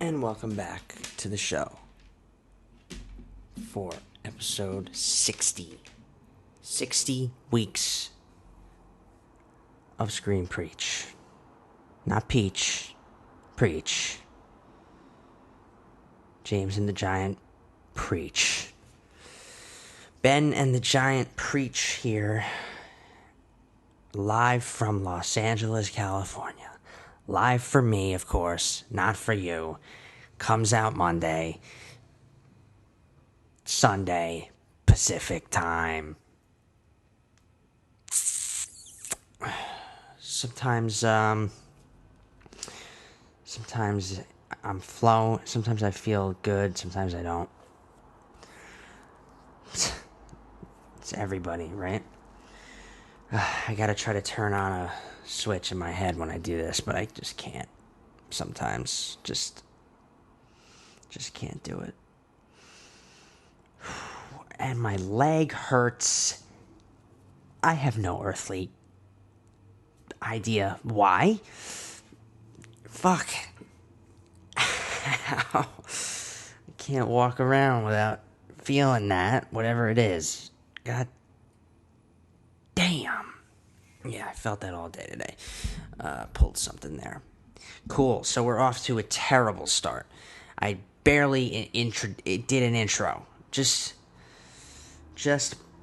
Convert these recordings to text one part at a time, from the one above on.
And welcome back to the show for episode 60. 60 weeks of Scream Preach. Not Peach, Preach. James and the Giant preach. Ben and the Giant preach here, live from Los Angeles, California. Live for me, of course, not for you. Comes out Monday, Sunday, Pacific time. Sometimes I'm flowing. Sometimes I feel good. Sometimes I don't. It's everybody, right? I gotta try to turn on a switch in my head when I do this, but I just can't. Sometimes, just can't do it. And my leg hurts. I have no earthly idea why. Fuck. I can't walk around without feeling that, whatever it is. God damn. Yeah, I felt that all day today. Pulled something there. Cool, so we're off to a terrible start. I barely did an intro. Just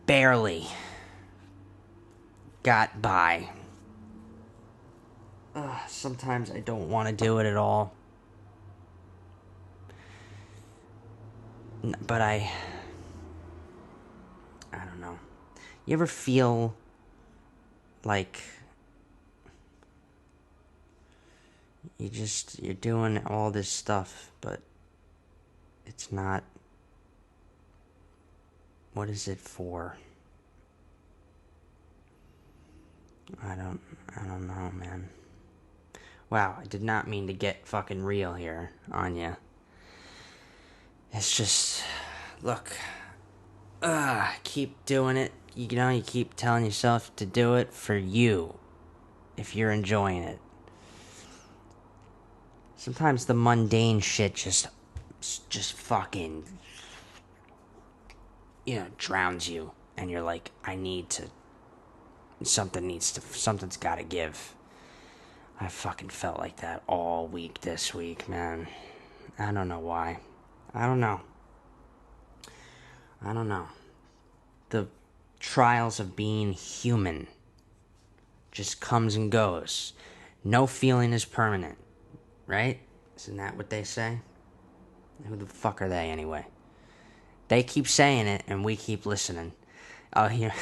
barely got by. Sometimes I don't want to do it at all. But I don't know. You ever feel like you're doing all this stuff, but it's not, what is it for? I don't know, man. Wow, I did not mean to get fucking real here on you. It's just, look, keep doing it. You know, you keep telling yourself to do it for you, if you're enjoying it. Sometimes the mundane shit just fucking, drowns you, and you're like, something's gotta give. I fucking felt like that all week this week, man. I don't know why. I don't know. The trials of being human just comes and goes. No feeling is permanent, right? Isn't that what they say? Who the fuck are they anyway? They keep saying it and we keep listening. Oh, here.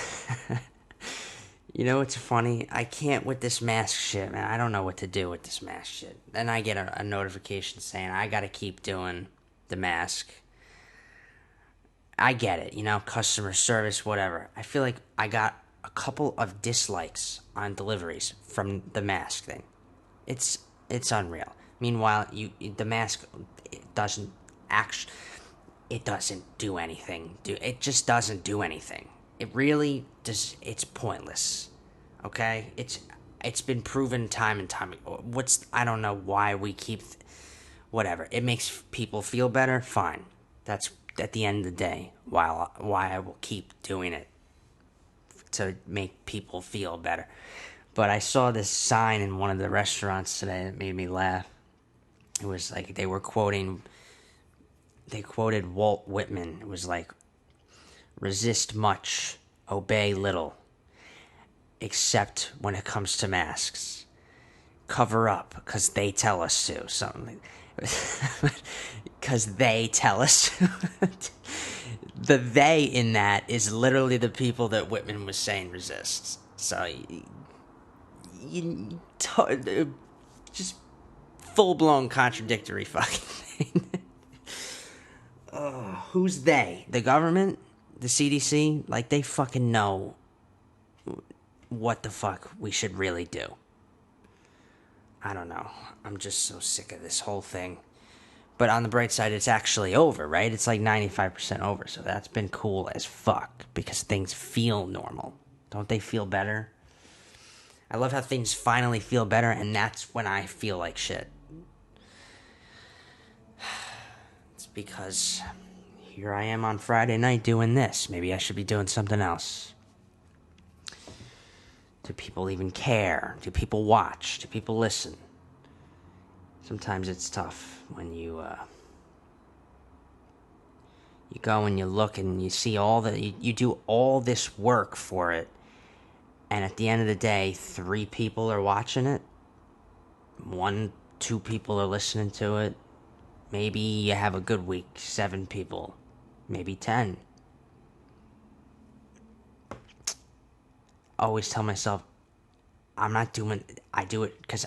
You know what's funny? I can't with this mask shit, man. I don't know what to do with this mask shit. Then I get a notification saying I gotta keep doing the mask. I get it, customer service, whatever. I feel like I got a couple of dislikes on deliveries from the mask thing. It's unreal. Meanwhile, the mask, it doesn't do anything. It just doesn't do anything. It really does. It's pointless. Okay? It's been proven time and time. I don't know why we keep, whatever. It makes people feel better. Fine. That's at the end of the day why I will keep doing it, to make people feel better. But I saw this sign in one of the restaurants today that made me laugh. It was like they quoted Walt Whitman. It was like, resist much, obey little, except when it comes to masks. Cover up, because they tell us to. Something like, because they tell us to. The they in that is literally the people that Whitman was saying resists. So, just full-blown contradictory fucking thing. Who's they? The government? The CDC? Like, they fucking know what the fuck we should really do. I don't know. I'm just so sick of this whole thing. But on the bright side, it's actually over, right? It's like 95% over, so that's been cool as fuck, because things feel normal. Don't they feel better? I love how things finally feel better, and that's when I feel like shit. because here I am on Friday night doing this. Maybe I should be doing something else. Do people even care? Do people watch? Do people listen? Sometimes it's tough when you go and you look and you see you do all this work for it, and at the end of the day, 3 people are watching it. 1, 2 people are listening to it. Maybe you have a good week, 7 people, maybe 10. I always tell myself, I do it because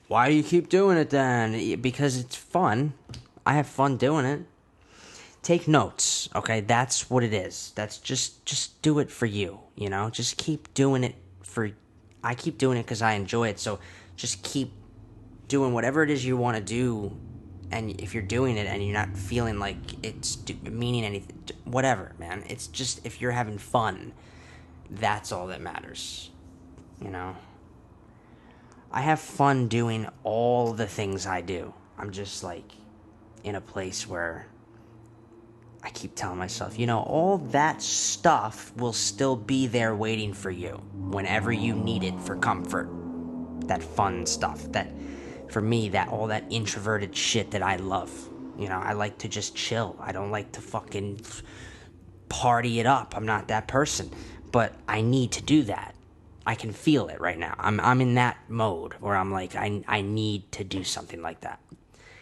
why do you keep doing it then? Because it's fun. I have fun doing it. Take notes, okay? That's what it is. That's just do it for you, you know? Just keep doing it I keep doing it because I enjoy it, so just keep doing whatever it is you want to do, and if you're doing it and you're not feeling like it's meaning anything, whatever, man. It's just, if you're having fun, that's all that matters, you know? I have fun doing all the things I do. I'm just, like, in a place where I keep telling myself, you know, all that stuff will still be there waiting for you whenever you need it for comfort. That fun stuff, that, for me, that all that introverted shit that I love. You know, I like to just chill. I don't like to fucking party it up. I'm not that person. But I need to do that. I can feel it right now. I'm in that mode where I'm like, I need to do something like that.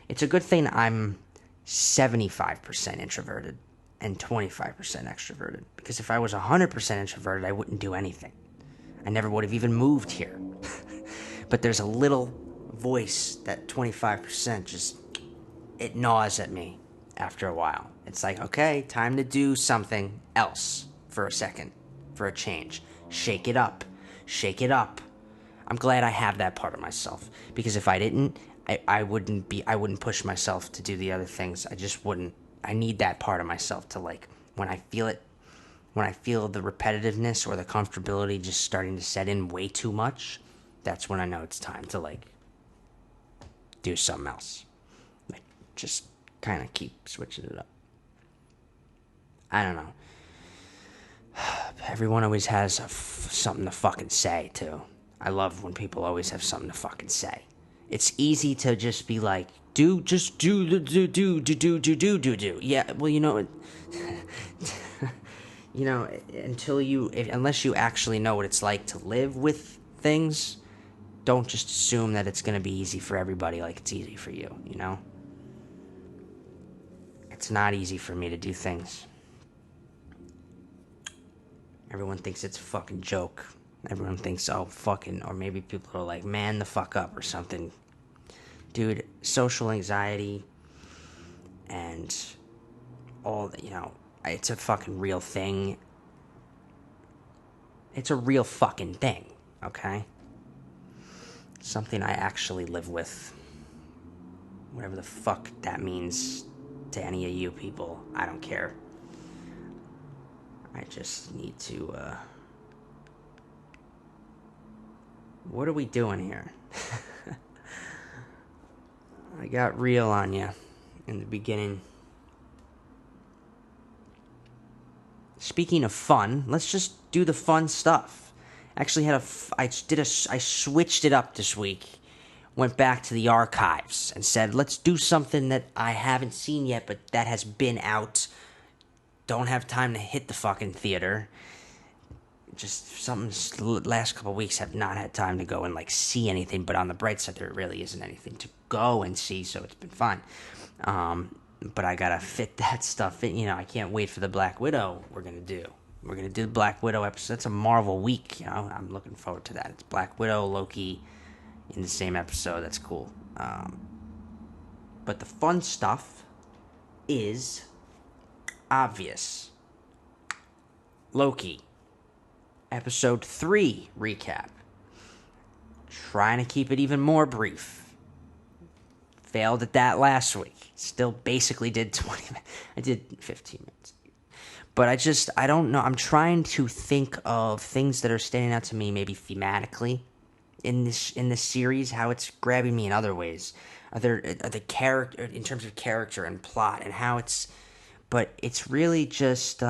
It's a good thing I'm 75% introverted and 25% extroverted. Because if I was 100% introverted, I wouldn't do anything. I never would have even moved here. But there's a little voice, that 25%, just, it gnaws at me after a while. It's like, okay, time to do something else for a second, for a change. Shake it up. Shake it up. I'm glad I have that part of myself. Because if I didn't, I wouldn't push myself to do the other things. I just wouldn't. I need that part of myself to, like, when I feel the repetitiveness or the comfortability just starting to set in way too much, that's when I know it's time to, like, do something else. Like, just kind of keep switching it up. I don't know. Everyone always has something to fucking say, too. I love when people always have something to fucking say. It's easy to just be like, do. Yeah, well, you know, you know, unless you actually know what it's like to live with things, don't just assume that it's going to be easy for everybody like it's easy for you, you know? It's not easy for me to do things. Everyone thinks it's a fucking joke. Everyone thinks, oh, fucking, or maybe people are like, man the fuck up or something. Dude, social anxiety and all that, you know, it's a fucking real thing. It's a real fucking thing, okay? Something I actually live with. Whatever the fuck that means to any of you people, I don't care. I just need to, what are we doing here? I got real on you in the beginning. Speaking of fun, let's just do the fun stuff. Actually I switched it up this week. Went back to the archives and said, let's do something that I haven't seen yet, but that has been out. Don't have time to hit the fucking theater. Just something, last couple of weeks have not had time to go and, like, see anything, but on the bright side, there really isn't anything to go and see, so it's been fun. But I gotta fit that stuff in, you know. I can't wait for the Black Widow we're gonna do. We're gonna do the Black Widow episode. It's a Marvel week, you know. I'm looking forward to that. It's Black Widow, Loki in the same episode. That's cool. But the fun stuff is obvious. Loki. Episode 3 recap. Trying to keep it even more brief. Failed at that last week. Still basically did 20 minutes. I did 15 minutes. But I don't know. I'm trying to think of things that are standing out to me maybe thematically in this series, how it's grabbing me in other ways. are the character in terms of character and plot and how but it's really just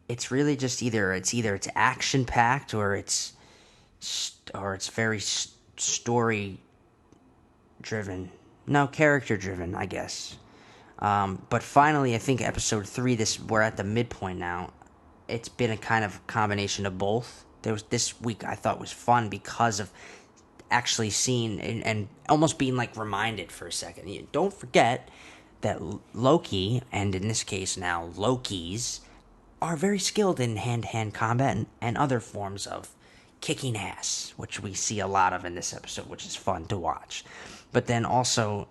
it's action packed or it's very story driven. No, character driven, I guess. But finally, I think episode 3. We're at the midpoint now. It's been a kind of combination of both. This week I thought was fun because of actually seeing and almost being like reminded for a second. Don't forget that Loki, and in this case now Lokis, are very skilled in hand-to-hand combat and other forms of kicking ass, which we see a lot of in this episode, which is fun to watch. But then also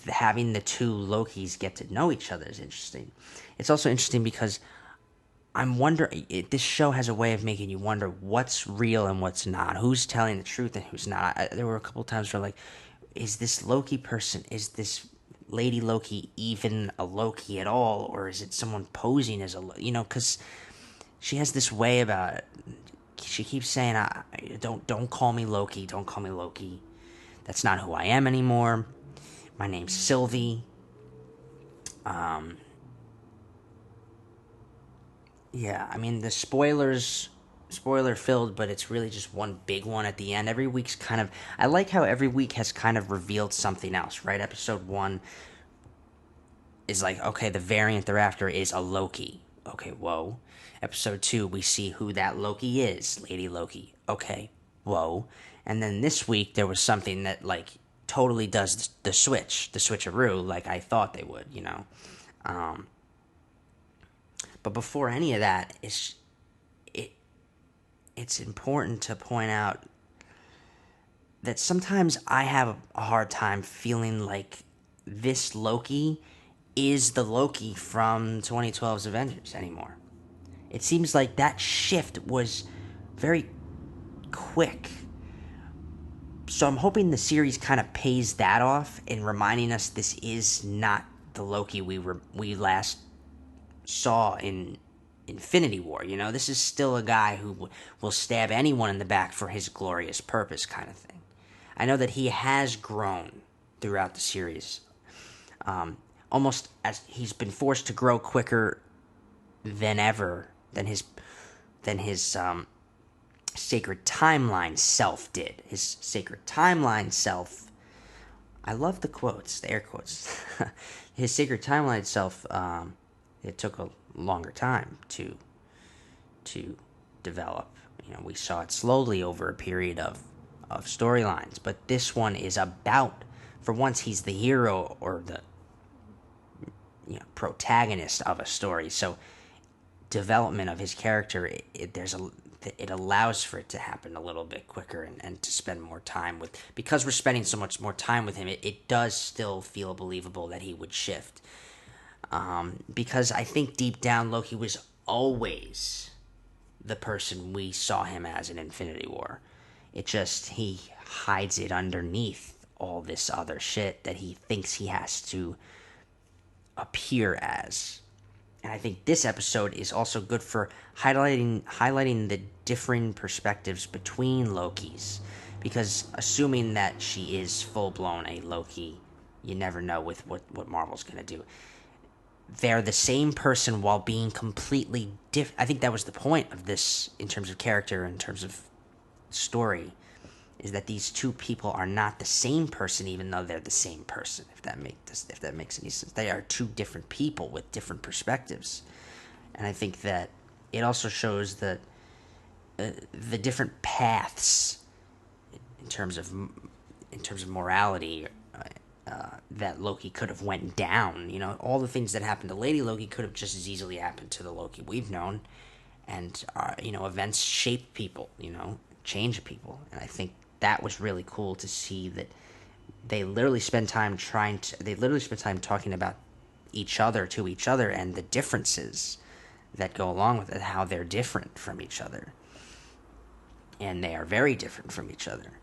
having the two Lokis get to know each other is interesting. It's also interesting because I'm wondering, this show has a way of making you wonder what's real and what's not, who's telling the truth and who's not. There were a couple times where is this Loki person, is this Lady Loki even a Loki at all, or is it someone posing as because she has this way about it. She keeps saying, don't call me Loki, don't call me Loki. That's not who I am anymore. My name's Sylvie. Yeah, I mean, the spoiler filled, but it's really just one big one at the end. Every week's I like how every week has kind of revealed something else, right? Episode 1 is like, okay, the variant they're after is a Loki. Okay, whoa. Episode 2, we see who that Loki is, Lady Loki. Okay, whoa. And then this week, there was something that, totally does the switcheroo, like I thought they would, But before any of that, it's important to point out that sometimes I have a hard time feeling like this Loki is the Loki from 2012's Avengers anymore. It seems like that shift was very quick. So I'm hoping the series kind of pays that off in reminding us this is not the Loki we last saw in Infinity War. This is still a guy who will stab anyone in the back for his glorious purpose kind of thing. I know that he has grown throughout the series. Almost as he's been forced to grow quicker than ever than his sacred timeline self did. His sacred timeline self. I love the quotes, the air quotes. His sacred timeline self. It took a longer time to develop. We saw it slowly over a period of storylines, but this one is about, for once, he's the hero or the protagonist of a story. So development of his character, it allows for it to happen a little bit quicker and to spend more time with, because we're spending so much more time with him, it does still feel believable that he would shift. Because I think deep down Loki was always the person we saw him as in Infinity War. It just, he hides it underneath all this other shit that he thinks he has to appear as. And I think this episode is also good for highlighting the differing perspectives between Lokis. Because assuming that she is full-blown a Loki, you never know with what Marvel's going to do. They're the same person while being completely different. I think that was the point of this in terms of character, in terms of story, is that these two people are not the same person even though they're the same person, if that makes any sense. They are two different people with different perspectives. And I think that it also shows that the different paths in terms of morality that Loki could have went down. All the things that happened to Lady Loki could have just as easily happened to the Loki we've known. And, events shape people, change people. And I think that was really cool to see that they literally spend time talking about each other to each other and the differences that go along with it, how they're different from each other. And they are very different from each other.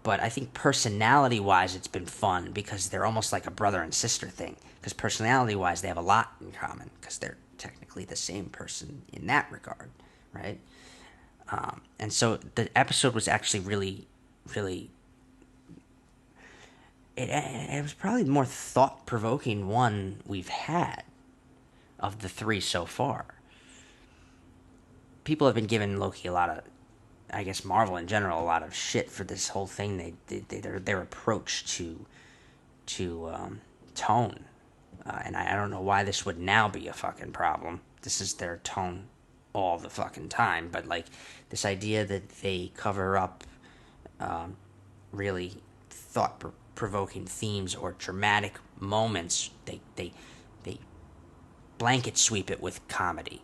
But I think personality-wise, it's been fun because they're almost like a brother and sister thing. Because personality-wise, they have a lot in common because they're technically the same person in that regard, right? And so the episode was actually really, really it was probably the more thought-provoking one we've had of the three so far. People have been giving Loki a lot of, I guess Marvel in general, a lot of shit for this whole thing. Their approach to tone, and I don't know why this would now be a fucking problem. This is their tone all the fucking time, but like this idea that they cover up really thought-provoking themes or dramatic moments, they blanket sweep it with comedy.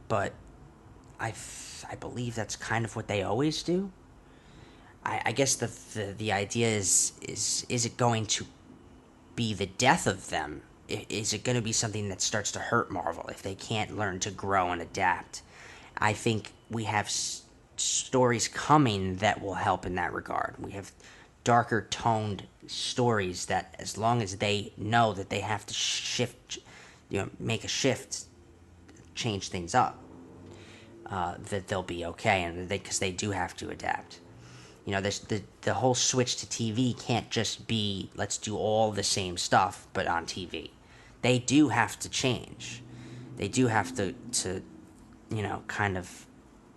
But I believe that's kind of what they always do. I guess the idea is it going to be the death of them? Is it going to be something that starts to hurt Marvel if they can't learn to grow and adapt? I think we have stories coming that will help in that regard. We have darker toned stories that, as long as they know that they have to shift, make a shift, change things up, that they'll be okay, and because they do have to adapt. The whole switch to TV can't just be let's do all the same stuff but on TV. They do have to change. They do have to kind of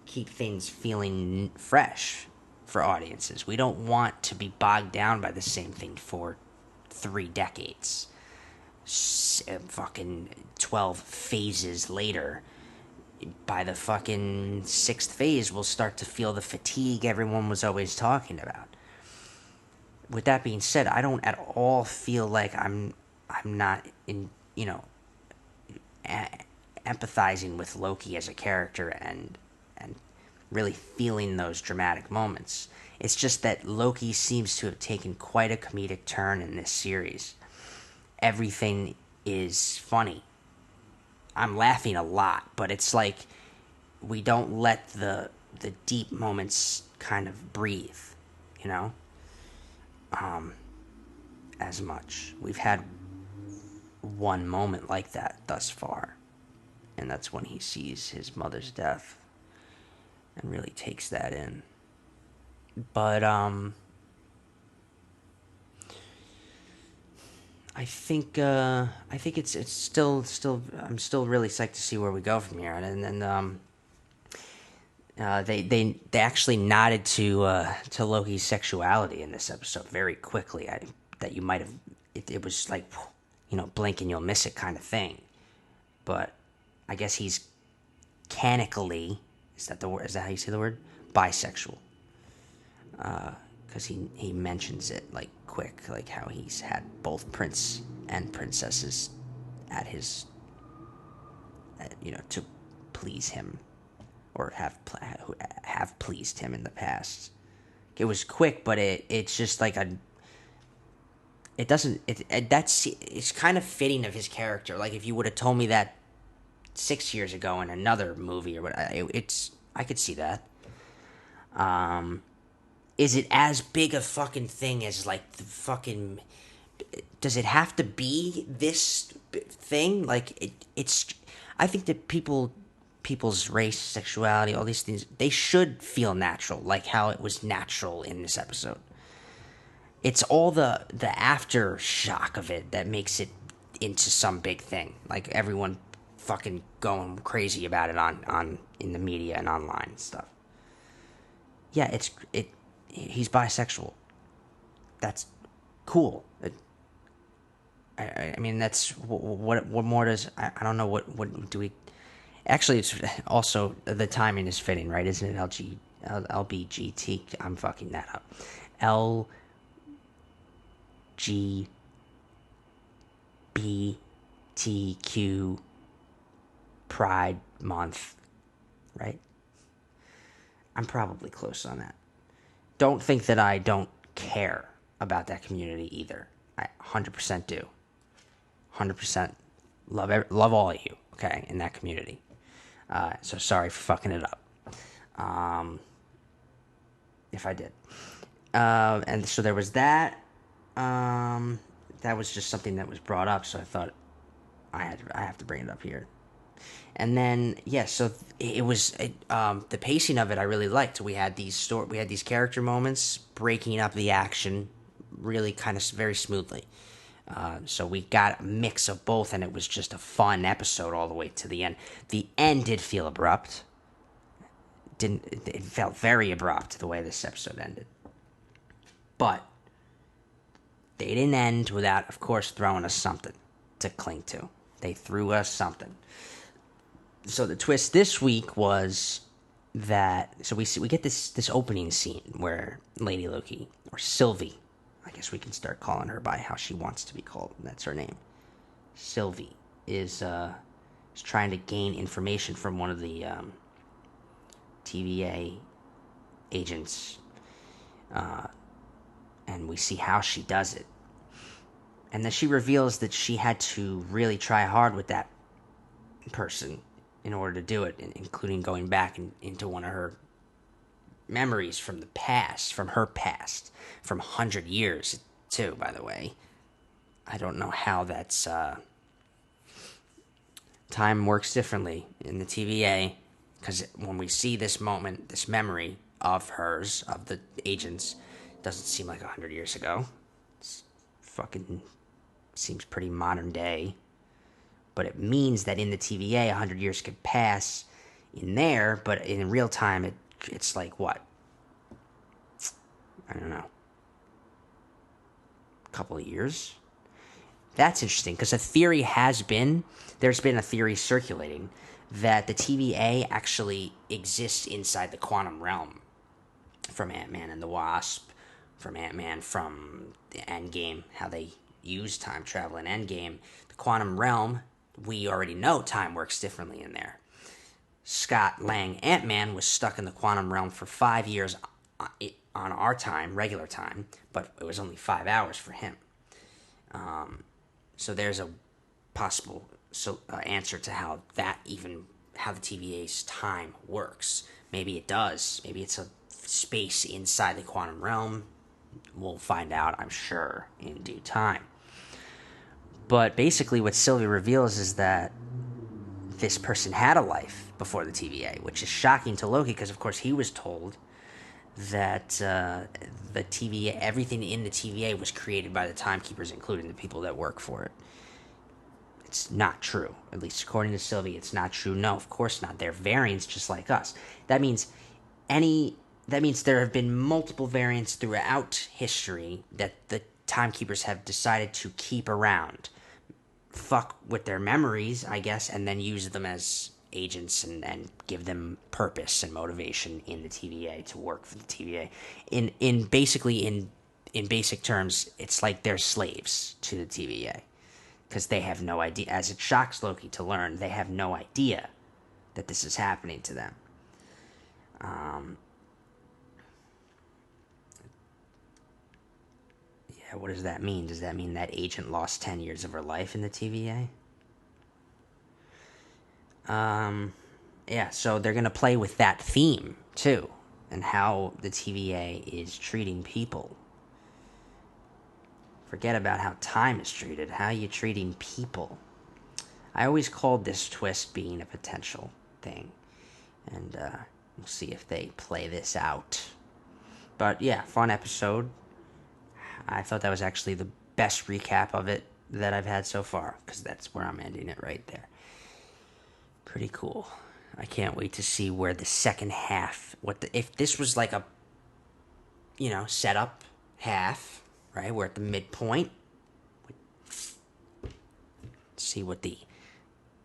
keep things feeling fresh for audiences. We don't want to be bogged down by the same thing for 3 decades. Fucking 12 phases later, by the fucking 6th phase, we'll start to feel the fatigue everyone was always talking about. With that being said, I don't at all feel like I'm not empathizing with Loki as a character and really feeling those dramatic moments. It's just that Loki seems to have taken quite a comedic turn in this series. Everything is funny. I'm laughing a lot, but it's like we don't let the deep moments kind of breathe, you know, as much. We've had one moment like that thus far, and that's when he sees his mother's death and really takes that in. But I think it's still I'm still really psyched to see where we go from here, and then they actually nodded to Loki's sexuality in this episode very quickly. That you might have it was like, blink and you'll miss it kind of thing, but I guess he's canonically, is that the word? Is that how you say the word? Bisexual. Because he mentions it like quick, like how he's had both prince and princesses at his, to please him, or have pleased him in the past. It was quick, but it's just like it doesn't it's kind of fitting of his character. Like if you would have told me that 6 years ago in another movie or what, I could see that. Is it as big a fucking thing as like the fucking? Does it have to be this thing? Like it's. I think that people's race, sexuality, all these things, they should feel natural, like how it was natural in this episode. It's all the aftershock of it that makes it into some big thing. Like everyone fucking going crazy about it on in the media and online and stuff. Yeah, he's bisexual. That's cool. I mean, that's what more does I don't know what do we. Actually, it's also the timing is fitting, right? Isn't it LBGT? I'm fucking that up. LGBTQ Pride Month, right? I'm probably close on that. Don't think that I don't care about that community either. I 100% do. 100% love all of you, okay, in that community. So sorry for fucking it up. If I did. And so there was that. That was just something that was brought up, so I thought I have to bring it up here. And then so it was the pacing of it I really liked. We had these character moments breaking up the action really kind of very smoothly. So we got a mix of both, and it was just a fun episode all the way to the end. The end did feel abrupt. It felt very abrupt the way this episode ended. But they didn't end without, of course, throwing us something to cling to. They threw us something. So the twist this week was that we get this opening scene where Lady Loki, or Sylvie, I guess we can start calling her by how she wants to be called. That's her name. Sylvie is trying to gain information from one of the TVA agents, and we see how she does it. And then she reveals that she had to really try hard with that person in order to do it, including going back into one of her memories from the past, from her past, from 100 years, too, by the way. I don't know how that's... time works differently in the TVA, because when we see this moment, this memory of hers, of the agents, it doesn't seem like 100 years ago. It's fucking... seems pretty modern day. But it means that in the TVA, 100 years could pass in there, but in real time, it's like what? I don't know. A couple of years? That's interesting, because there's been a theory circulating that the TVA actually exists inside the quantum realm. From Ant-Man and the Wasp, from Ant-Man from the Endgame, how they use time travel in Endgame. The quantum realm, we already know time works differently in there. Scott Lang Ant-Man was stuck in the quantum realm for 5 years on our time, regular time, but it was only 5 hours for him. So there's a possible answer to how the TVA's time works. Maybe it does. Maybe it's a space inside the quantum realm. We'll find out, I'm sure, in due time. But basically what Sylvie reveals is that this person had a life before the TVA, which is shocking to Loki because, of course, he was told that the TVA, everything in the TVA was created by the Timekeepers, including the people that work for it. It's not true. At least according to Sylvie, it's not true. No, of course not. They're variants just like us. That means there have been multiple variants throughout history that the Timekeepers have decided to keep around. Fuck with their memories, I guess, and then use them as agents and give them purpose and motivation in the TVA to work for the TVA. In basic terms, it's like they're slaves to the TVA. Because they have no idea, as it shocks Loki to learn, they have no idea that this is happening to them. What does that mean? Does that mean that agent lost 10 years of her life in the TVA? So they're going to play with that theme, too, and how the TVA is treating people. Forget about how time is treated. How are you treating people? I always called this twist being a potential thing. And we'll see if they play this out. But yeah, fun episode. I thought that was actually the best recap of it that I've had so far. Because that's where I'm ending it right there. Pretty cool. I can't wait to see where the second half... if this was like a... setup half... Right, we're at the midpoint. See what the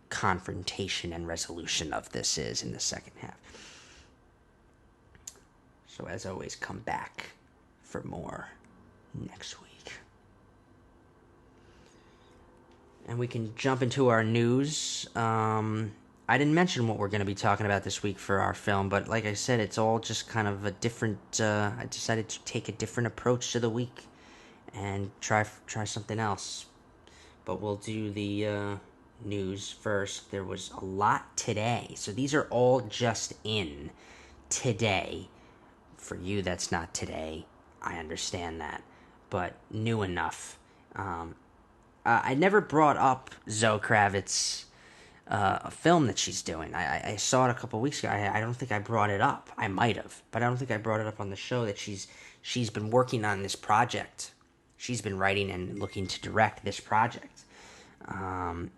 confrontation and resolution of this is in the second half. So as always, come back for more next week. And we can jump into our news. I didn't mention what we're going to be talking about this week for our film, but like I said, it's all just kind of a different... I decided to take a different approach to the week. And try something else. But we'll do the news first. There was a lot today. So these are all just in today. For you, that's not today. I understand that. But new enough. I never brought up Zoe Kravitz a film that she's doing. I saw it a couple weeks ago. I don't think I brought it up. I might have, but I don't think I brought it up on the show that she's been working on this project. She's been writing and looking to direct this project. That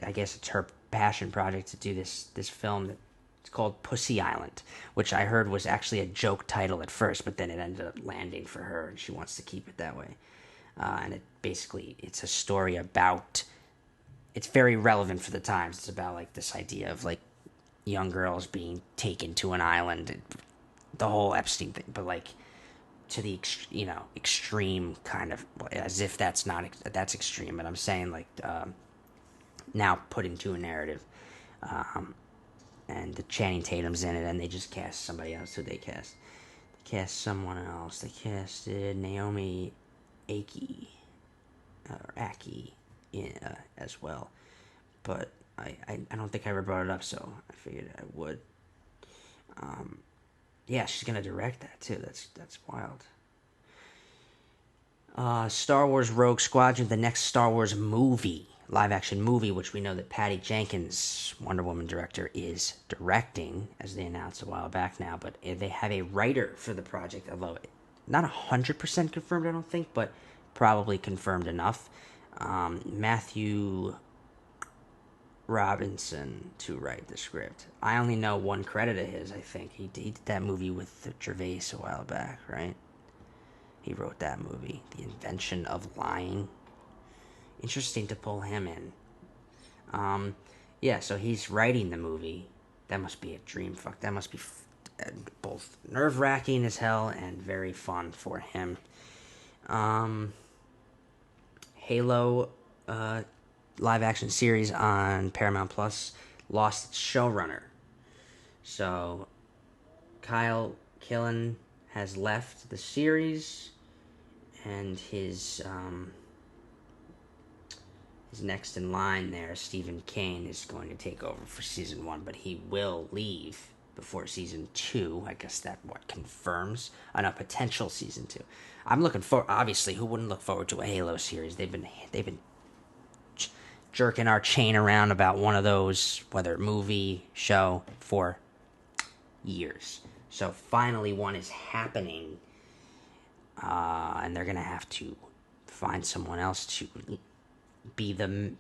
I guess it's her passion project to do this film that it's called Pussy Island, which I heard was actually a joke title at first, but then it ended up landing for her, and she wants to keep it that way. And it's a story about. It's very relevant for the times. It's about like this idea of like young girls being taken to an island, the whole Epstein thing, but like to the extreme kind of, as if that's extreme, but I'm saying like now put into a narrative. And the Channing Tatum's in it, and they just cast somebody else. Who they cast? They cast someone else. They casted Naomi Aki, as well. But I don't think I ever brought it up, so I figured I would. Yeah, she's gonna direct that too. That's wild. Star Wars Rogue Squadron, the next Star Wars movie, live action movie, which we know that Patty Jenkins, Wonder Woman director, is directing, as they announced a while back now. But they have a writer for the project, although not 100% confirmed, I don't think, but probably confirmed enough. Matthew Robinson to write the script. I only know one credit of his, I think. He did that movie with Gervais a while back, right? He wrote that movie, The Invention of Lying. Interesting to pull him in. Yeah, so he's writing the movie. That must be a dream fuck. That must be both nerve-wracking as hell and very fun for him. Halo live-action series on Paramount Plus lost its showrunner. So Kyle Killen has left the series, and his next in line there, Stephen Kane, is going to take over for season 1, but he will leave before season 2. I guess that confirms on a potential season 2. I'm looking for, obviously, who wouldn't look forward to a Halo series? They've been jerking our chain around about one of those, whether movie, show, for years. So finally one is happening, and they're gonna have to find someone else to be the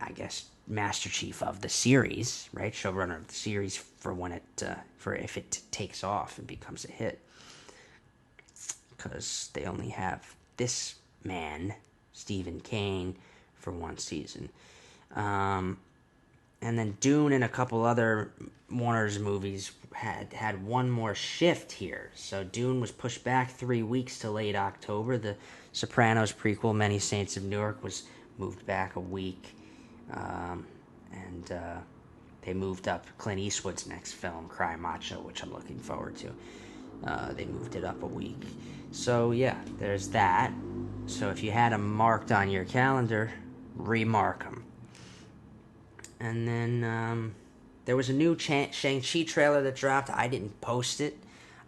I guess Master Chief of the series, right? Showrunner of the series for when it for if it takes off and becomes a hit, because they only have this man, Stephen Kane, for one season. And then Dune and a couple other Warner's movies had one more shift here. So Dune was pushed back 3 weeks to late October. The Sopranos prequel, Many Saints of Newark, was moved back a week. And they moved up Clint Eastwood's next film, Cry Macho, which I'm looking forward to. They moved it up a week. So yeah, there's that. So if you had them marked on your calendar, remark them. And then there was a new Shang-Chi trailer that dropped. I didn't post it.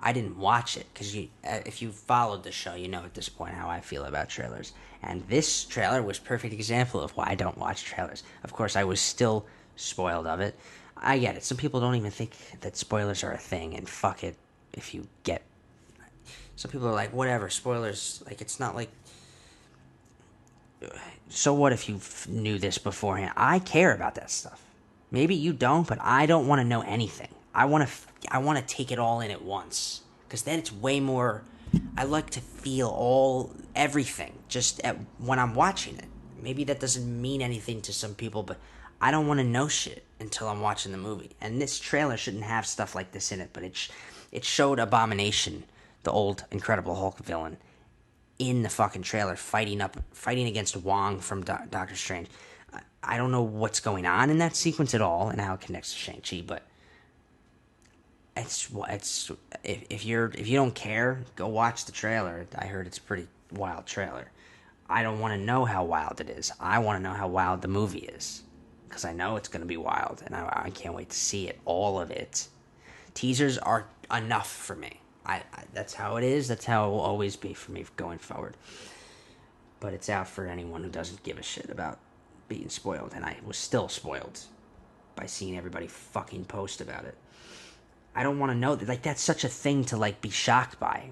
I didn't watch it, because if you followed the show, you know at this point how I feel about trailers. And this trailer was a perfect example of why I don't watch trailers. Of course, I was still spoiled of it. I get it. Some people don't even think that spoilers are a thing, and fuck it if you get... Some people are like, whatever, spoilers, like, it's not like... So what if you knew this beforehand? I care about that stuff. Maybe you don't, but I don't want to know anything. I want to take it all in at once, because then it's way more... I like to feel everything just when I'm watching it. Maybe that doesn't mean anything to some people, but I don't want to know shit until I'm watching the movie. And this trailer shouldn't have stuff like this in it, but it showed Abomination, the old Incredible Hulk villain, in the fucking trailer, fighting against Wong from Doctor Strange. I don't know what's going on in that sequence at all and how it connects to Shang-Chi, but it's if you don't care, go watch the trailer. I heard it's a pretty wild trailer. I don't want to know how wild it is. I want to know how wild the movie is, because I know it's going to be wild, and I can't wait to see it, all of it. Teasers are enough for me. I that's how it is. That's how it will always be for me going forward. But it's out for anyone who doesn't give a shit about being spoiled, and I was still spoiled by seeing everybody fucking post about it. I don't want to know that. Like, that's such a thing to like be shocked by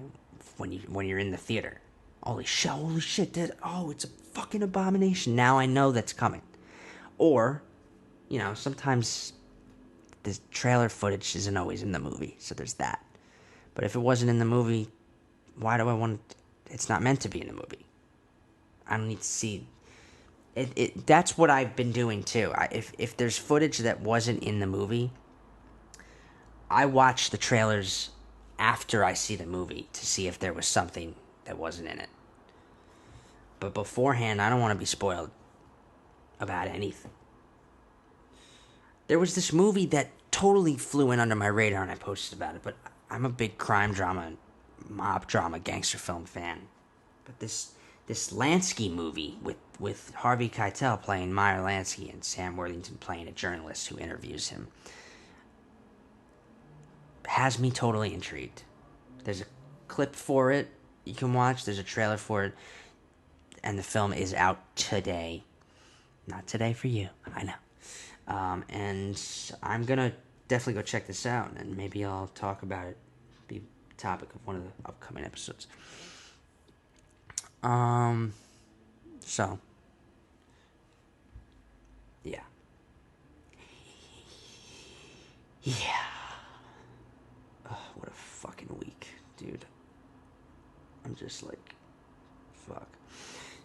when you're in the theater. Holy shit! It's a fucking abomination. Now I know that's coming. Or, sometimes the trailer footage isn't always in the movie, so there's that. But if it wasn't in the movie, why do I want? It's not meant to be in the movie. I don't need to see. That's what I've been doing too. If there's footage that wasn't in the movie, I watch the trailers after I see the movie to see if there was something that wasn't in it. But beforehand, I don't want to be spoiled about anything. There was this movie that totally flew in under my radar, and I posted about it, but I'm a big crime drama, mob drama, gangster film fan. But this Lansky movie with Harvey Keitel playing Meyer Lansky and Sam Worthington playing a journalist who interviews him has me totally intrigued. There's a clip for it you can watch. There's a trailer for it. And the film is out today. Not today for you, I know. And I'm going to definitely go check this out. And maybe I'll talk about it. Be the topic of one of the upcoming episodes. So. Yeah. Yeah. What a fucking week, dude. I'm just like, fuck.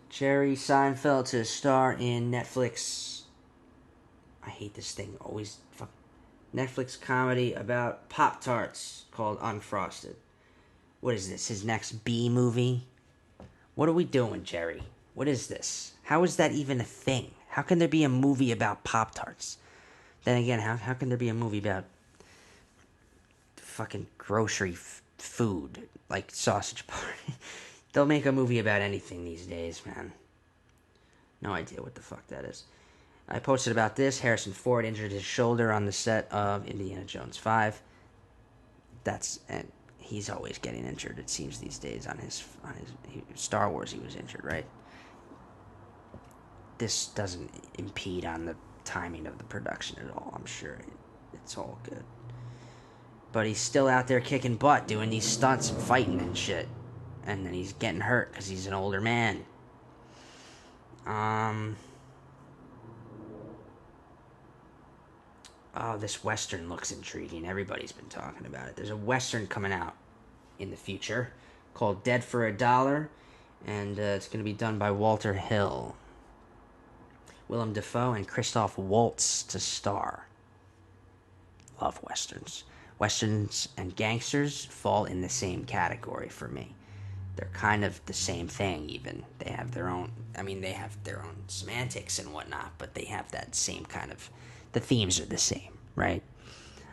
Jerry Seinfeld to star in Netflix. I hate this thing. Always fuck. Netflix comedy about Pop-Tarts called Unfrosted. What is this? His next B movie? What are we doing, Jerry? What is this? How is that even a thing? How can there be a movie about Pop-Tarts? Then again, how can there be a movie about fucking grocery food like Sausage Party? They'll make a movie about anything these days, man. No idea what the fuck that is. I posted about this. Harrison Ford injured his shoulder on the set of Indiana Jones 5. And he's always getting injured, it seems, these days. On his Star Wars, he was injured, right? This doesn't impede on the timing of the production at all. I'm sure it's all good. But he's still out there kicking butt, doing these stunts and fighting and shit. And then he's getting hurt because he's an older man. Oh, this Western looks intriguing. Everybody's been talking about it. There's a Western coming out in the future called Dead for a Dollar. And it's going to be done by Walter Hill. Willem Dafoe and Christoph Waltz to star. Love Westerns. Westerns and gangsters fall in the same category for me. They're kind of the same thing, even. They have their own semantics and whatnot, but they have that same kind of, the themes are the same, right?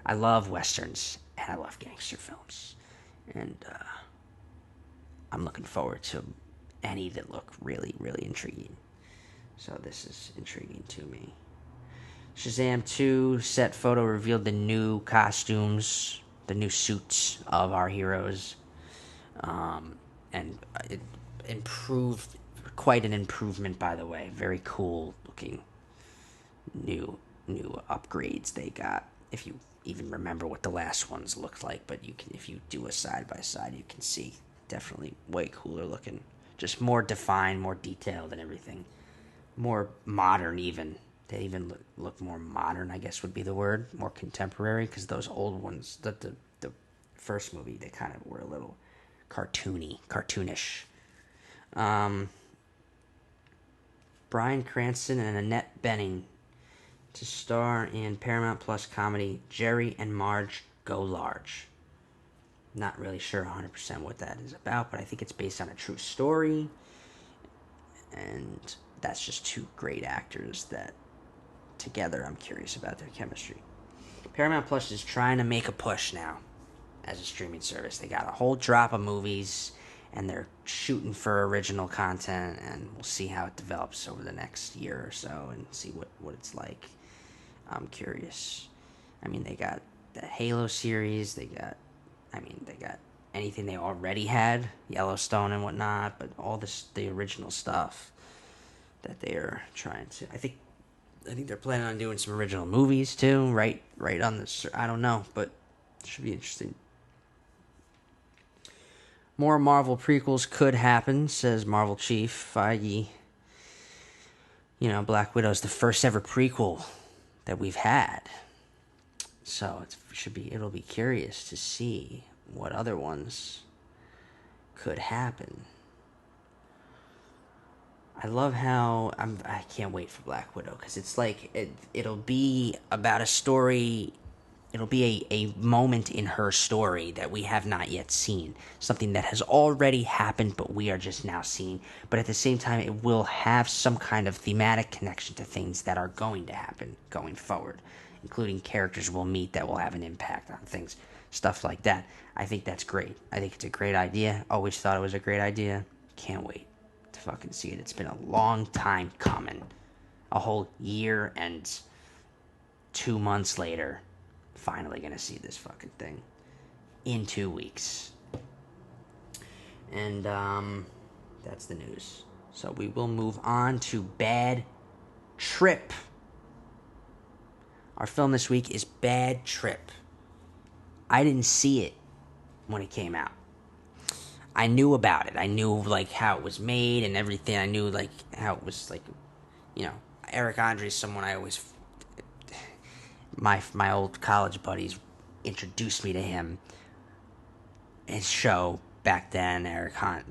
I love Westerns, and I love gangster films. And I'm looking forward to any that look really, really intriguing. So this is intriguing to me. Shazam 2 set photo revealed the new costumes, the new suits of our heroes. And it improved, quite an improvement, by the way. Very cool looking new upgrades they got. If you even remember what the last ones looked like, but if you do a side by side, you can see definitely way cooler looking. Just more defined, more detailed and everything. More modern even. They even look more modern, I guess would be the word. More contemporary, because those old ones, the first movie, they kind of were a little cartoonish. Bryan Cranston and Annette Bening to star in Paramount Plus comedy Jerry and Marge Go Large. Not really sure 100% what that is about, but I think it's based on a true story. And that's just two great actors that together I'm curious about their chemistry. Paramount Plus is trying to make a push now as a streaming service. They got a whole drop of movies, and they're shooting for original content, and we'll see how it develops over the next year or so and see what it's like. I'm curious. I mean, they got the Halo series, they got anything they already had, Yellowstone and whatnot, but all the original stuff that they're trying to... I think I think they're planning on doing some original movies too. Right on this. I don't know, but it should be interesting. More Marvel prequels could happen, says Marvel chief Feige. Black Widow's the first ever prequel that we've had. So it'll be curious to see what other ones could happen. I love how I can't wait for Black Widow because it's like it'll be about a story. It'll be a moment in her story that we have not yet seen. Something that has already happened, but we are just now seeing. But at the same time, it will have some kind of thematic connection to things that are going to happen going forward, including characters we'll meet that will have an impact on things. Stuff like that. I think that's great. I think it's a great idea. Always thought it was a great idea. Can't wait to fucking see it. It's been a long time coming. A whole year and 2 months later. Finally gonna see this fucking thing in 2 weeks. And that's the news. So we will move on to Bad Trip. Our film this week is Bad Trip. I didn't see it when it came out. I knew about it. I knew like how it was made and everything. I knew like how it was like, Eric Andre is someone I always my old college buddies introduced me to him. His show back then, the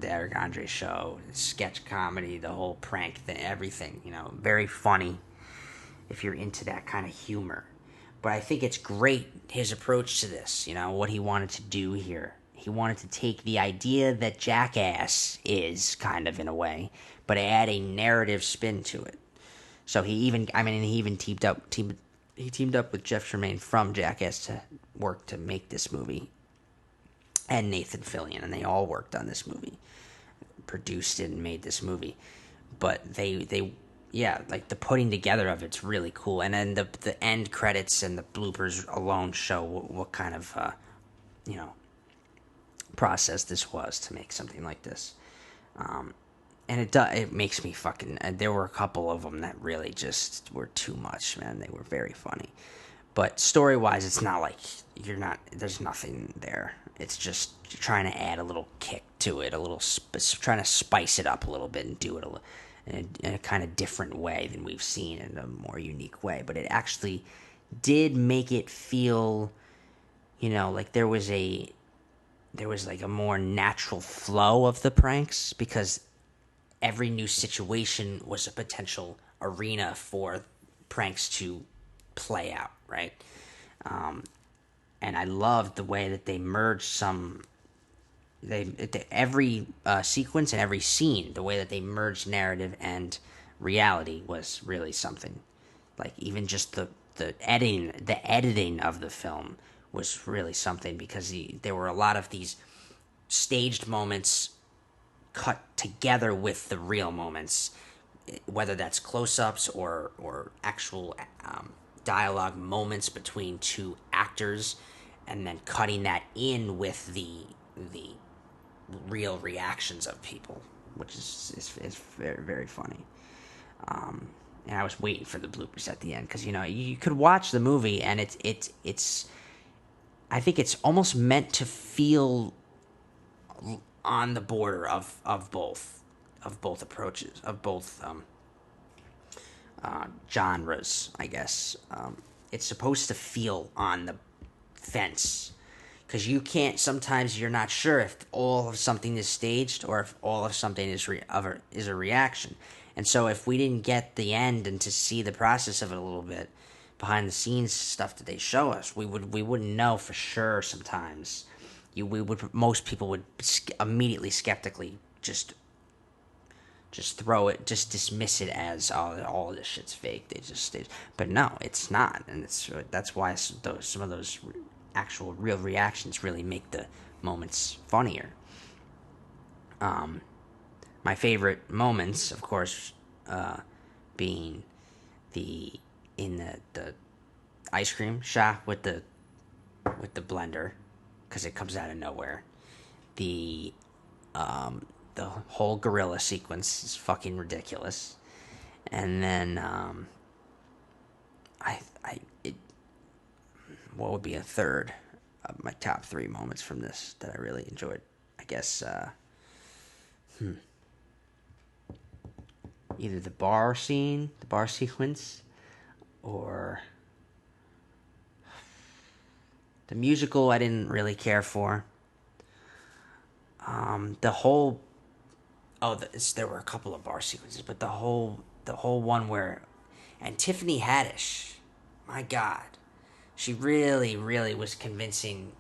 Eric Andre show, sketch comedy, the whole prank thing, everything. Very funny if you're into that kind of humor. But I think it's great his approach to this. What he wanted to do here. He wanted to take the idea that Jackass is kind of in a way, but add a narrative spin to it. So he even teamed up with Jeff Tremaine from Jackass to work to make this movie. And Nathan Fillion, and they all worked on this movie. Produced it and made this movie. But they like the putting together of it's really cool. And then the end credits and the bloopers alone show what kind of, process this was to make something like this. And it makes me fucking... there were a couple of them that really just were too much, man. They were very funny. But story-wise, it's not like there's nothing there. It's just you're trying to add a little kick to it, trying to spice it up a little bit and do it in a kind of different way than we've seen, in a more unique way. But it actually did make it feel, like there was like a more natural flow of the pranks, because every new situation was a potential arena for pranks to play out, right? And I loved the way that they merged every sequence and every scene, the way that they merged narrative and reality was really something. Like even just the editing of the film was really something, because there were a lot of these staged moments cut together with the real moments, whether that's close-ups or actual dialogue moments between two actors, and then cutting that in with the real reactions of people, which is very, very funny. And I was waiting for the bloopers at the end, because you could watch the movie and it's I think it's almost meant to feel on the border of both approaches, of both genres, I guess. It's supposed to feel on the fence, because sometimes you're not sure if all of something is staged or if all of something is a reaction. And so if we didn't get the end and to see the process of it a little bit, behind the scenes stuff that they show us, we wouldn't know for sure sometimes. Most people would immediately skeptically just dismiss it as all this shit's fake. But no, it's not, and that's why some of those actual real reactions really make the moments funnier. My favorite moments, of course, being the ice cream shop with the blender, because it comes out of nowhere. The whole gorilla sequence is fucking ridiculous. And then what would be a third of my top three moments from this that I really enjoyed? I guess either the bar scene, the bar sequence, or the musical I didn't really care for. The whole there were a couple of bar sequences, but the whole one where and Tiffany Haddish, my God, she really really was convincing,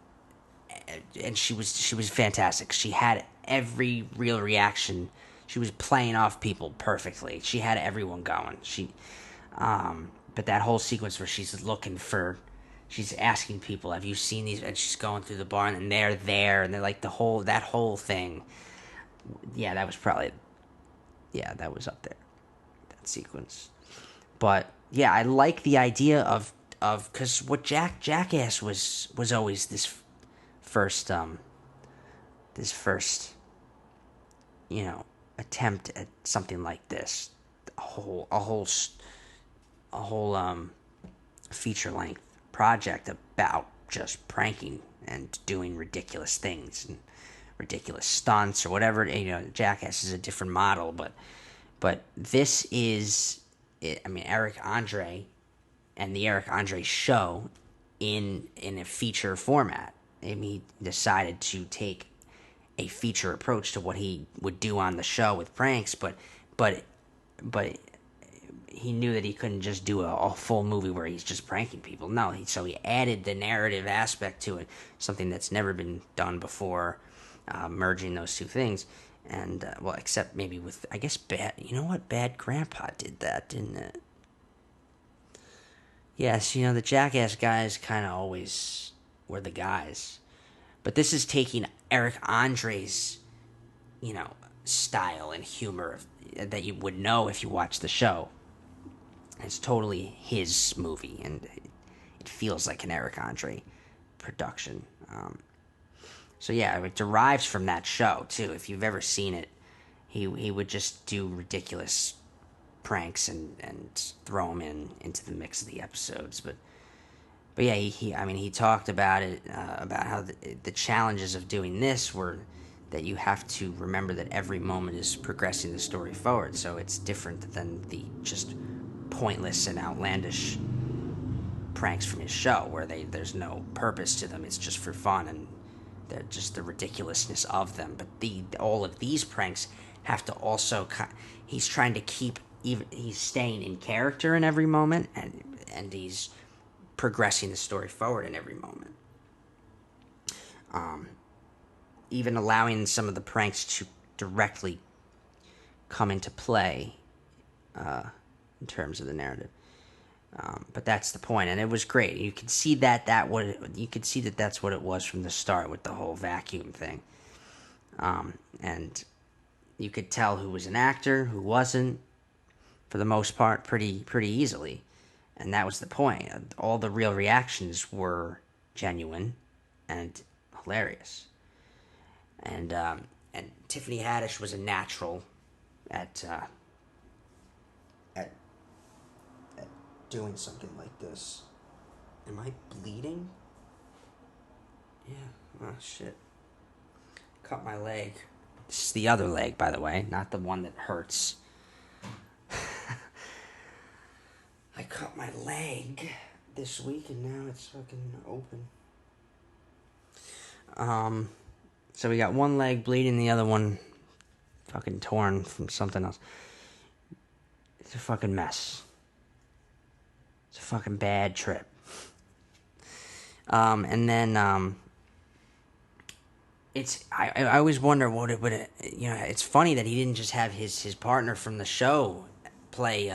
and she was fantastic. She had every real reaction. She was playing off people perfectly. She had everyone going. But that whole sequence where she's asking people, "Have you seen these?" And she's going through the bar, and they're there, and they're like that whole thing. Yeah, that was probably, yeah, that was up there, that sequence. But yeah, I like the idea of because what Jackass was always first this first attempt at something like this, a whole feature length project about just pranking and doing ridiculous things and ridiculous stunts or whatever. Jackass is a different model, but this is it. I mean, Eric Andre and the Eric Andre show in a feature format. I mean, he decided to take a feature approach to what he would do on the show with pranks, but he knew that he couldn't just do a full movie where he's just pranking people. No, so he added the narrative aspect to it, something that's never been done before, merging those two things. And well, except maybe with, I guess, Bad Grandpa did that, didn't it? Yes, the Jackass guys kind of always were the guys. But this is taking Eric Andre's, style and humor that you would know if you watch the show. It's totally his movie, and it feels like an Eric Andre production. So yeah, it derives from that show too. If you've ever seen it, he would just do ridiculous pranks and throw them into the mix of the episodes. But yeah, he talked about it, about how the challenges of doing this were that you have to remember that every moment is progressing the story forward. So it's different than the just pointless and outlandish pranks from his show, where there's no purpose to them. It's just for fun, and just the ridiculousness of them. But all of these pranks have to also. He's trying to keep he's staying in character in every moment, and he's progressing the story forward in every moment. Even allowing some of the pranks to directly come into play in terms of the narrative. But that's the point, and it was great. You could see that that's what it was from the start with the whole vacuum thing, and you could tell who was an actor, who wasn't, for the most part, pretty easily, and that was the point. All the real reactions were genuine and hilarious, and Tiffany Haddish was a natural at doing something like this. Am I bleeding? Yeah. Oh, shit. Cut my leg. This is the other leg, by the way, not the one that hurts. I cut my leg this week and now it's fucking open. So we got one leg bleeding, the other one fucking torn from something else. It's a fucking mess. It's a fucking bad trip. And then I always wonder what it would. It's funny that he didn't just have his partner from the show play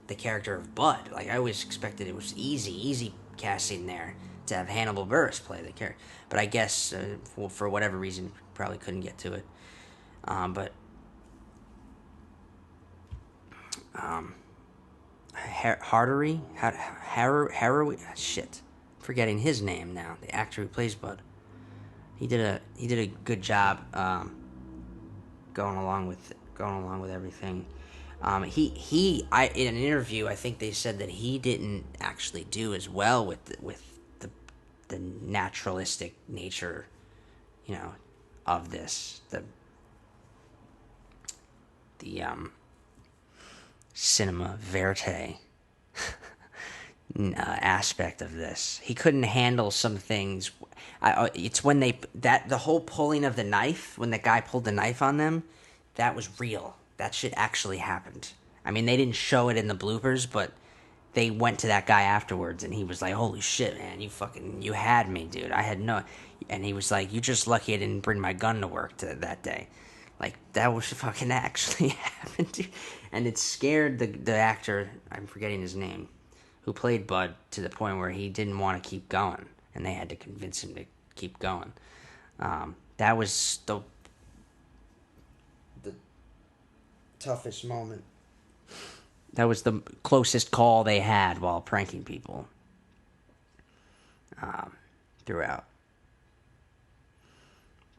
the character of Bud. Like, I always expected it was easy casting there to have Hannibal Buress play the character. But I guess for whatever reason, probably couldn't get to it. But Hartery, shit, forgetting his name now. The actor who plays Bud. He did a good job going along with everything. In an interview, I think they said that he didn't actually do as well with the naturalistic nature, of this, the cinema verite aspect of this. He couldn't handle some things. It's when the whole pulling of the knife, when the guy pulled the knife on them, that was real. That shit actually happened. I mean, they didn't show it in the bloopers, but they went to that guy afterwards, and he was like, "Holy shit, man, you had me, dude. I had no," and he was like, "You're just lucky I didn't bring my gun to work that day." Like, that was fucking actually happened, dude. And it scared the actor. I'm forgetting his name, who played Bud, to the point where he didn't want to keep going, and they had to convince him to keep going. That was the toughest moment. That was the closest call they had while pranking people throughout.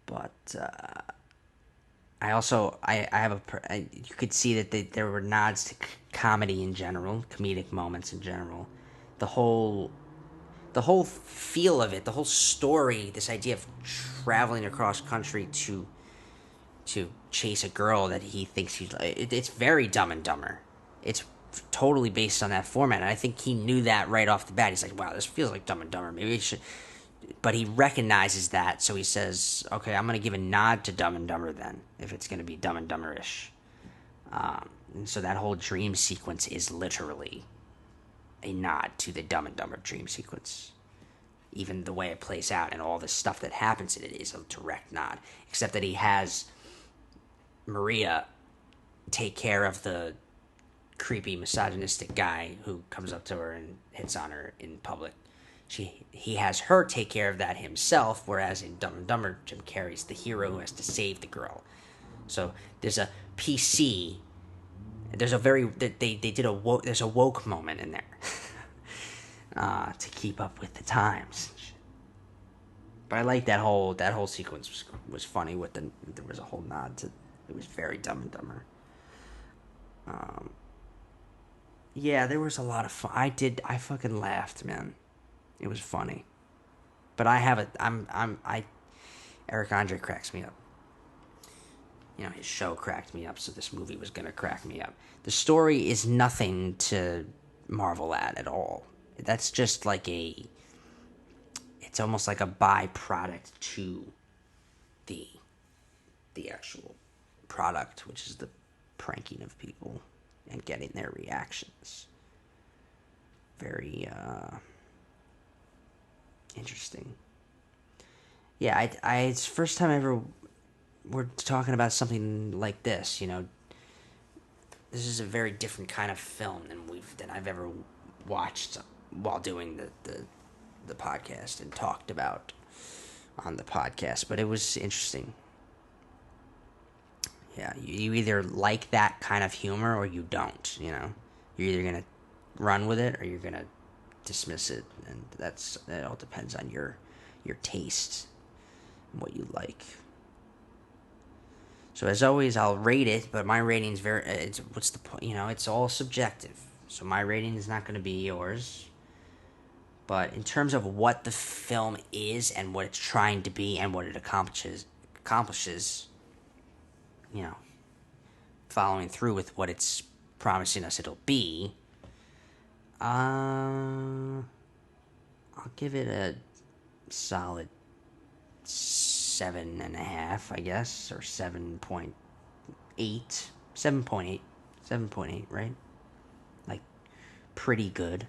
But I also I have you could see that there were nods to comedy in general, comedic moments in general. The whole feel of it, the whole story, this idea of traveling across country to chase a girl that he thinks it's very Dumb and Dumber. It's totally based on that format, and I think he knew that right off the bat. He's like, "Wow, this feels like Dumb and Dumber. Maybe it should." But he recognizes that, so he says, "Okay, I'm going to give a nod to Dumb and Dumber then, if it's going to be Dumb and Dumber-ish." And so that whole dream sequence is literally a nod to the Dumb and Dumber dream sequence. Even the way it plays out and all the stuff that happens in it is a direct nod, except that he has Maria take care of the creepy misogynistic guy who comes up to her and hits on her in public. He has her take care of that himself, whereas in Dumb and Dumber, Jim Carrey's the hero who has to save the girl. So there's a PC. There's a very they did a woke. There's a woke moment in there to keep up with the times. But I like that whole sequence was funny. There was a whole nod to, it was very Dumb and Dumber. Yeah, there was a lot of fun. I fucking laughed, man. It was funny. But Eric Andre cracks me up. His show cracked me up, so this movie was gonna crack me up. The story is nothing to marvel at all. That's just like it's almost like a byproduct to the actual product, which is the pranking of people and getting their reactions. Very interesting. Yeah, it's the first time ever we're talking about something like this. This is a very different kind of film than I've ever watched while doing the podcast and talked about on the podcast. But it was interesting. Yeah, you either like that kind of humor or you don't. You're either gonna run with it or you're gonna dismiss it, and that all depends on your taste and what you like. So as always, I'll rate it, but my rating's what's the point? It's all subjective. So my rating is not going to be yours. But in terms of what the film is and what it's trying to be and what it accomplishes, following through with what it's promising us it'll be, I'll give it a solid 7.5, I guess, or 7.8. 7.8, right? Like, pretty good.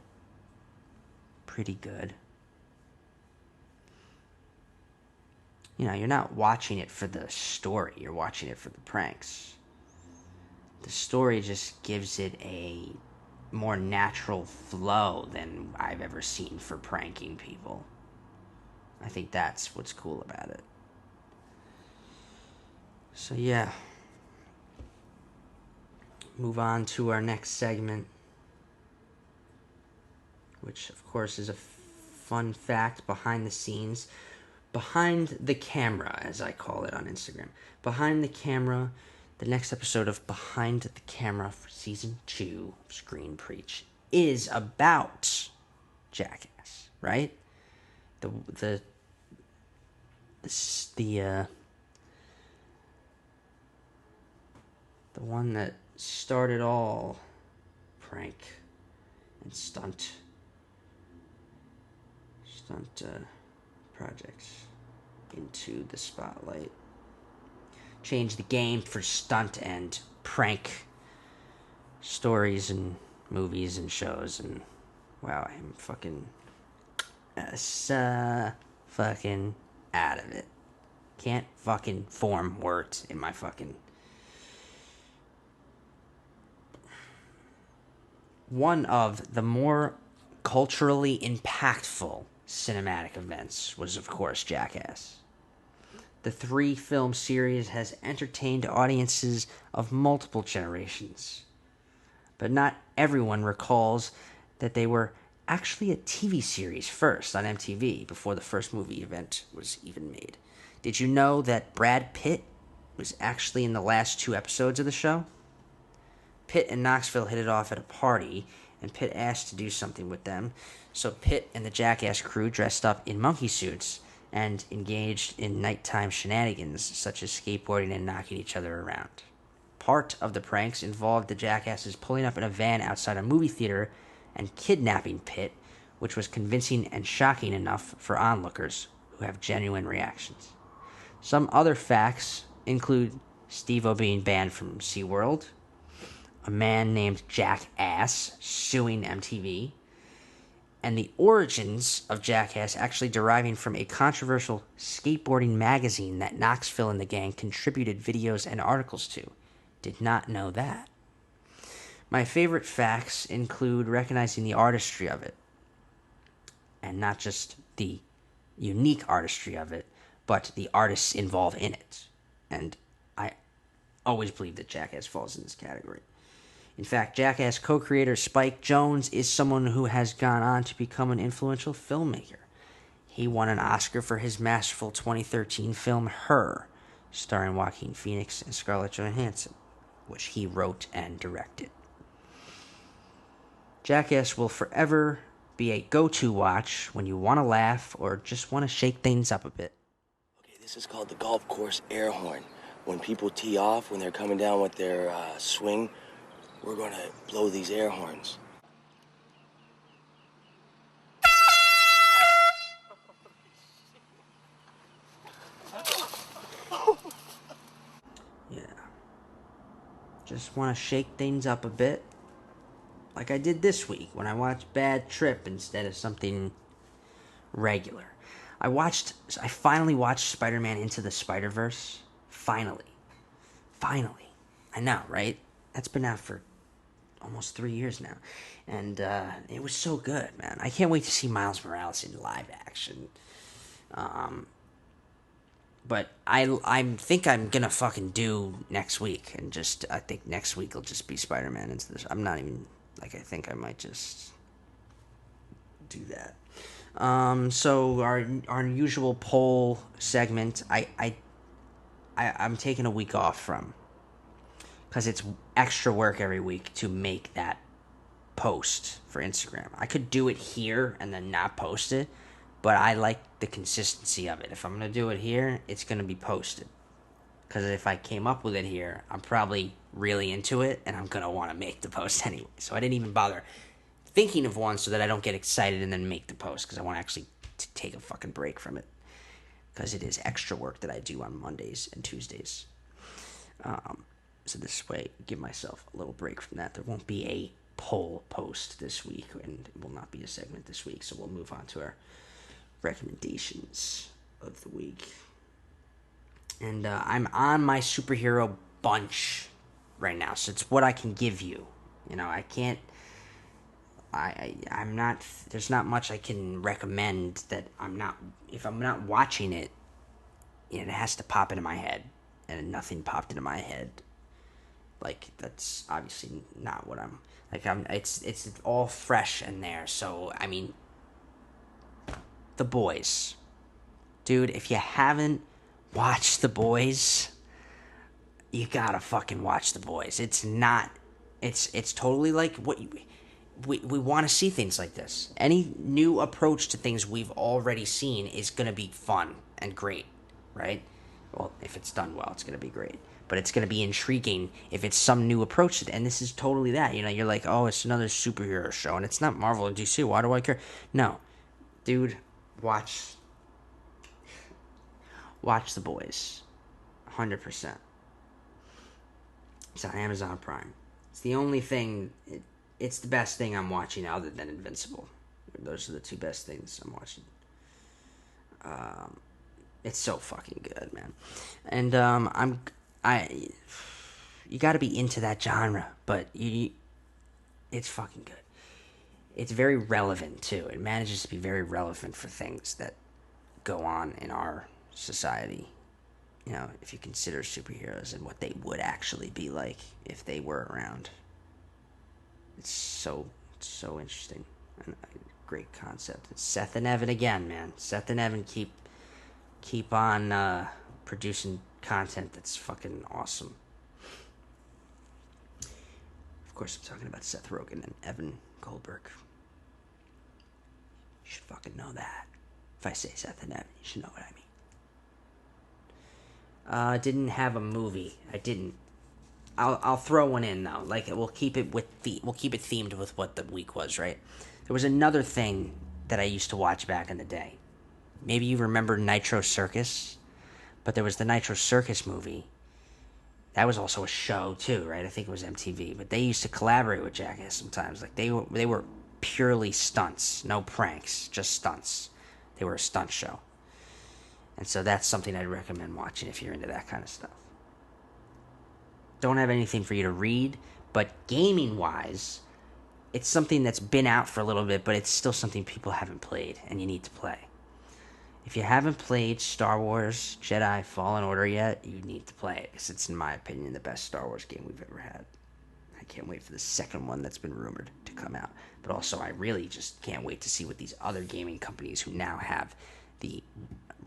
You're not watching it for the story, you're watching it for the pranks. The story just gives it a more natural flow than I've ever seen for pranking people. I think that's what's cool about it. So yeah. Move on to our next segment, which of course is a fun fact behind the scenes. Behind the camera, as I call it on Instagram. Behind the camera, the next episode of Behind the Camera for Season 2 of Screen Preach is about Jackass, right? The one that started all prank and stunt projects into the spotlight. Change the game for stunt and prank stories and movies and shows. And wow, I'm fucking fucking out of it. Can't fucking form words in my fucking... One of the more culturally impactful cinematic events was, of course, Jackass. The 3-film series has entertained audiences of multiple generations. But not everyone recalls that they were actually a TV series first on MTV before the first movie event was even made. Did you know that Brad Pitt was actually in the last 2 episodes of the show? Pitt and Knoxville hit it off at a party, and Pitt asked to do something with them. So Pitt and the Jackass crew dressed up in monkey suits and engaged in nighttime shenanigans, such as skateboarding and knocking each other around. Part of the pranks involved the Jackasses pulling up in a van outside a movie theater and kidnapping Pitt, which was convincing and shocking enough for onlookers who have genuine reactions. Some other facts include Steve-O being banned from SeaWorld, a man named Jackass suing MTV, and the origins of Jackass actually deriving from a controversial skateboarding magazine that Knoxville and the gang contributed videos and articles to. Did not know that. My favorite facts include recognizing the artistry of it, and not just the unique artistry of it, but the artists involved in it. And I always believe that Jackass falls in this category. In fact, Jackass co-creator Spike Jonze is someone who has gone on to become an influential filmmaker. He won an Oscar for his masterful 2013 film Her, starring Joaquin Phoenix and Scarlett Johansson, which he wrote and directed. Jackass will forever be a go-to watch when you want to laugh or just want to shake things up a bit. Okay, this is called the golf course air horn. When people tee off, when they're coming down with their swing, we're going to blow these air horns. Yeah. Just want to shake things up a bit. Like I did this week when I watched Bad Trip instead of something regular. I finally watched Spider-Man Into the Spider-Verse. Finally. I know, right? That's been out for almost 3 years now. And it was so good, man. I can't wait to see Miles Morales in live action. But I think I'm gonna fucking do next week. And I think next week will just be Spider-Man Into the... I'm not even... I think I might just do that. So our usual poll segment, I'm taking a week off from, because it's extra work every week to make that post for Instagram. I could do it here and then not post it, but I like the consistency of it. If I'm gonna do it here, it's gonna be posted. Because if I came up with it here, I'm probably really into it, and I'm going to want to make the post anyway. So I didn't even bother thinking of one so that I don't get excited and then make the post, because I want to actually take a fucking break from it. Because it is extra work that I do on Mondays and Tuesdays. So this way, give myself a little break from that. There won't be a poll post this week, and it will not be a segment this week. So we'll move on to our recommendations of the week. And I'm on my superhero bunch right now, so it's what I can give you. You know, I can't... I'm not... There's not much I can recommend that I'm not... If I'm not watching it, it has to pop into my head. And nothing popped into my head. Like, that's obviously not what I'm... Like, it's all fresh in there, so, I mean... The Boys. Dude, if you haven't... Watch The Boys. you gotta fucking watch The Boys. It's not. It's totally like what we want to see things like this. Any new approach to things we've already seen is gonna be fun and great, right? Well, if it's done well, it's gonna be great. But it's gonna be intriguing if it's some new approach to it. And this is totally that. You know, you're like, oh, it's another superhero show, and it's not Marvel and DC. Why do I care? No, dude, watch The Boys, 100%. It's on Amazon Prime. It's the only thing. It's the best thing I'm watching other than Invincible. Those are the two best things I'm watching. It's so fucking good, man. And you got to be into that genre, but it's fucking good. It's very relevant too. It manages to be very relevant for things that go on in our society. You know, if you consider superheroes and what they would actually be like if they were around. It's so interesting and a great concept. It's Seth and Evan again, man. Seth and Evan keep on producing content that's fucking awesome. Of course, I'm talking about Seth Rogen and Evan Goldberg. You should fucking know that. If I say Seth and Evan, you should know what I mean. Didn't have a movie. I didn't. I'll throw one in though. Like we'll keep it themed with what the week was, right? There was another thing that I used to watch back in the day. Maybe you remember Nitro Circus, but there was the Nitro Circus movie. That was also a show too, right? I think it was MTV, but they used to collaborate with Jackass sometimes. Like they were purely stunts, no pranks, just stunts. They were a stunt show. And so that's something I'd recommend watching if you're into that kind of stuff. Don't have anything for you to read, but gaming-wise, it's something that's been out for a little bit, but it's still something people haven't played, and you need to play. If you haven't played Star Wars Jedi Fallen Order yet, you need to play it, because it's, in my opinion, the best Star Wars game we've ever had. I can't wait for the second one that's been rumored to come out. But also, I really just can't wait to see what these other gaming companies who now have the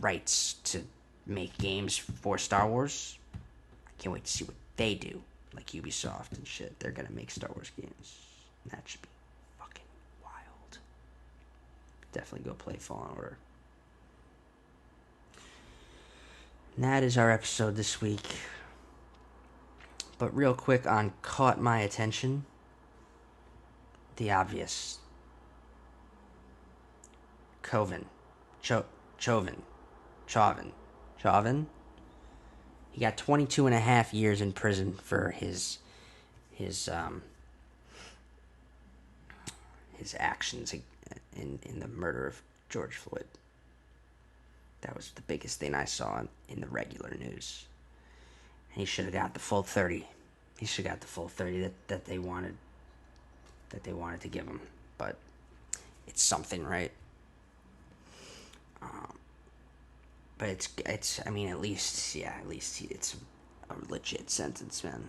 rights to make games for Star Wars, I can't wait to see what they do, like Ubisoft and shit. They're gonna make Star Wars games. And that should be fucking wild. Definitely go play Fallen Order. And that is our episode this week. But real quick on Caught My Attention, the obvious. Chauvin. He got 22 and a half years in prison for his actions in the murder of George Floyd. That was the biggest thing I saw in the regular news. And he should have got the full 30. He should have got the full 30 that they wanted to give him. But it's something, right? But it's I mean, at least it's a legit sentence, man.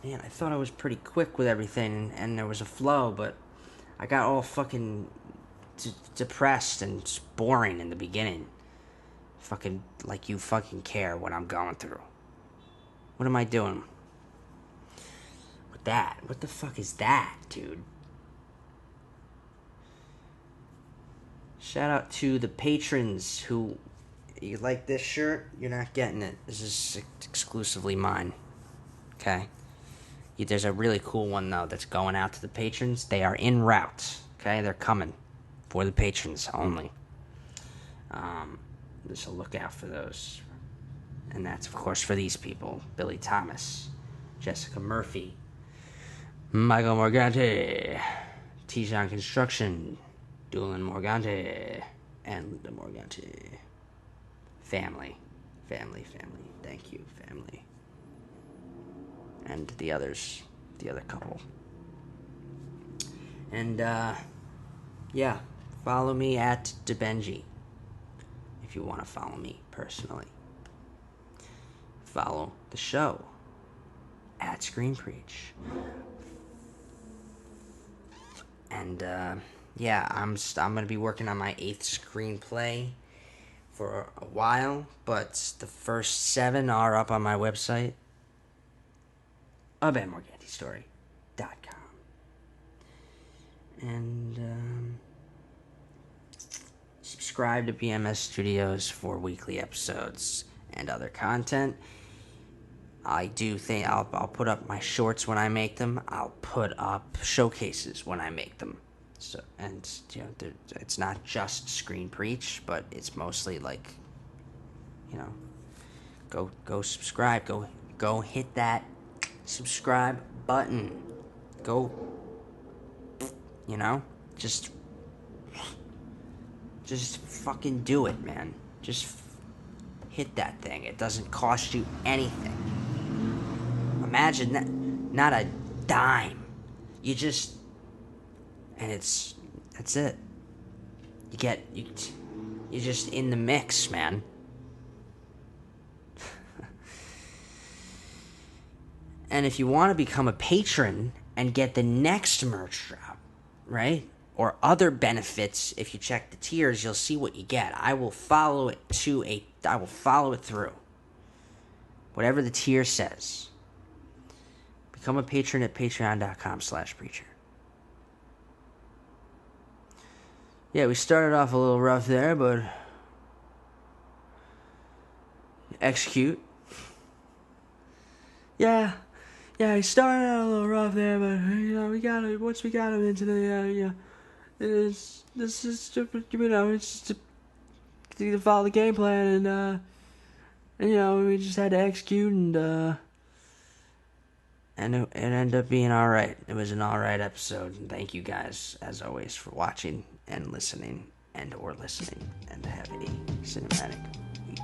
Man, I thought I was pretty quick with everything, and there was a flow, but I got all fucking depressed and boring in the beginning. Fucking, like you fucking care what I'm going through. What am I doing with that? What the fuck is that, dude? Shout out to the patrons who... You like this shirt? You're not getting it. This is exclusively mine. Okay? There's a really cool one, though, that's going out to the patrons. They are en route. Okay? They're coming. For the patrons only. So look out for those. And that's, of course, for these people. Billy Thomas. Jessica Murphy. Michael Morgante. Tijan Construction. Doolin Morgante. And Linda Morgante. Family. Thank you, family. And the others. The other couple. And, yeah. Follow me at DeBenji. If you want to follow me personally. Follow the show at Screen Preach. And, yeah, I'm gonna be working on my 8th screenplay for a while, but the first 7 are up on my website, abenmorgantistory.com. And subscribe to BMS Studios for weekly episodes and other content. I do think I'll put up my shorts when I make them. I'll put up showcases when I make them. So, and you know, it's not just Screen Preach, but it's mostly like, you know, go subscribe, go hit that subscribe button. Go, you know, just fucking do it, man. Just hit that thing. It doesn't cost you anything. Imagine that, not a dime. You just, and that's it. You're just in the mix, man. And if you want to become a patron and get the next merch drop, right? Or other benefits, if you check the tiers, you'll see what you get. I will follow it through. Whatever the tier says. Become a patron at patreon.com/preacher. Yeah, we started off a little rough there, but execute. Yeah, we started out a little rough there, but you know, once we got him into the this is you know, it's just to follow the game plan, and you know, we just had to execute, and it ended up being alright. It was an alright episode, and thank you guys, as always, for watching and listening, and have a cinematic week.